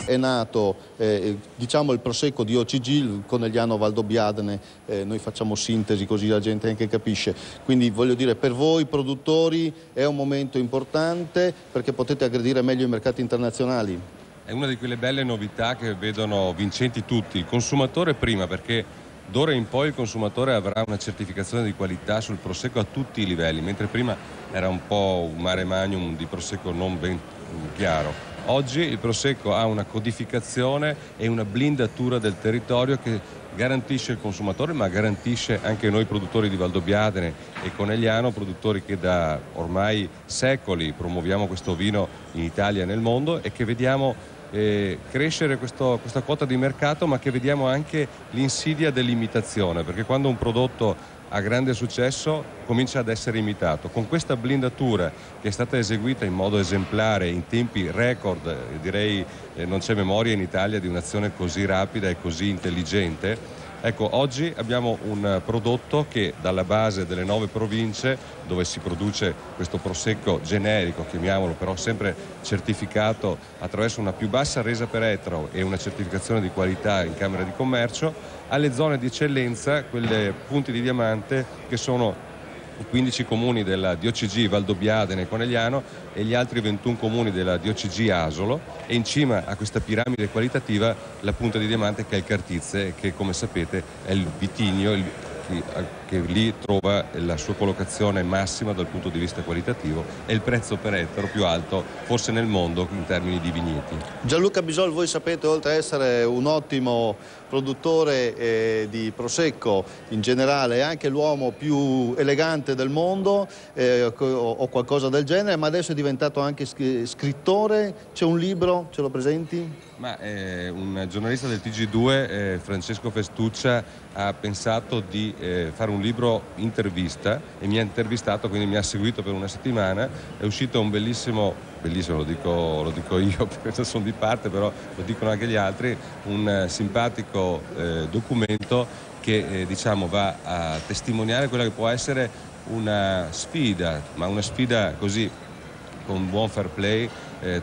È nato diciamo il prosecco di OCG, il Conegliano Valdobbiadene, noi facciamo sintesi così la gente anche capisce, quindi voglio dire per voi produttori è un momento importante perché potete aggredire meglio i mercati internazionali. È una di quelle belle novità che vedono vincenti tutti, il consumatore prima, perché d'ora in poi il consumatore avrà una certificazione di qualità sul prosecco a tutti i livelli, mentre prima era un po' un mare magnum di prosecco non ben chiaro. Oggi il prosecco ha una codificazione e una blindatura del territorio che garantisce il consumatore, ma garantisce anche noi produttori di Valdobbiadene e Conegliano, produttori che da ormai secoli promuoviamo questo vino in Italia e nel mondo e che vediamo crescere questa quota di mercato, ma che vediamo anche l'insidia dell'imitazione, perché quando un prodotto ha grande successo comincia ad essere imitato. Con questa blindatura che è stata eseguita in modo esemplare in tempi record, direi non c'è memoria in Italia di un'azione così rapida e così intelligente. Ecco, oggi abbiamo un prodotto che dalla base delle 9 province dove si produce questo prosecco generico, chiamiamolo, però sempre certificato attraverso una più bassa resa per ettaro e una certificazione di qualità in Camera di Commercio, alle zone di eccellenza, quelle punti di diamante che sono i 15 comuni della DOCG Valdobbiadene e Conegliano e gli altri 21 comuni della DOCG Asolo, e in cima a questa piramide qualitativa la punta di diamante che è il Cartizze, che come sapete è il vitigno che lì trova la sua collocazione massima dal punto di vista qualitativo e il prezzo per ettaro più alto forse nel mondo in termini di vigneti. Gianluca Bisol, voi sapete, oltre ad essere un ottimo produttore di prosecco in generale, è anche l'uomo più elegante del mondo o qualcosa del genere, ma adesso è diventato anche scrittore. C'è un libro, ce lo presenti? Ma un giornalista del TG2, Francesco Festuccia, ha pensato di fare un libro intervista e mi ha intervistato, quindi mi ha seguito per una settimana. È uscito un bellissimo, lo dico io perché sono di parte, però lo dicono anche gli altri, un simpatico documento che diciamo va a testimoniare quella che può essere una sfida, ma una sfida così con buon fair play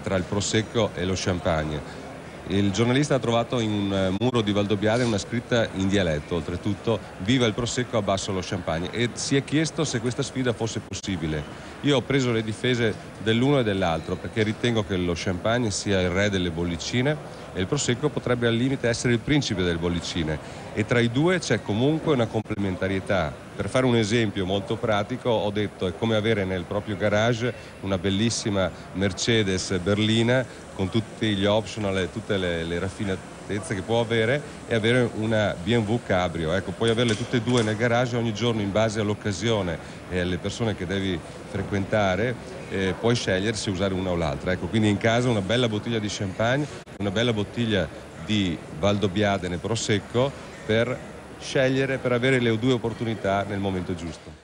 tra il prosecco e lo champagne. Il giornalista ha trovato in un muro di Valdobbiadene una scritta in dialetto, oltretutto: viva il prosecco, abbasso lo champagne, e si è chiesto se questa sfida fosse possibile. Io ho preso le difese dell'uno e dell'altro perché ritengo che lo champagne sia il re delle bollicine e il prosecco potrebbe al limite essere il principe delle bollicine, e tra i due c'è comunque una complementarietà. Per fare un esempio molto pratico, ho detto è come avere nel proprio garage una bellissima Mercedes berlina con tutti gli optional e tutte le raffinatezze che può avere, e avere una BMW Cabrio. Ecco, puoi averle tutte e due nel garage ogni giorno in base all'occasione e alle persone che devi frequentare, puoi scegliere se usare una o l'altra. Ecco, quindi in casa una bella bottiglia di champagne, una bella bottiglia di Valdobbiadene Prosecco per scegliere, per avere le due opportunità nel momento giusto.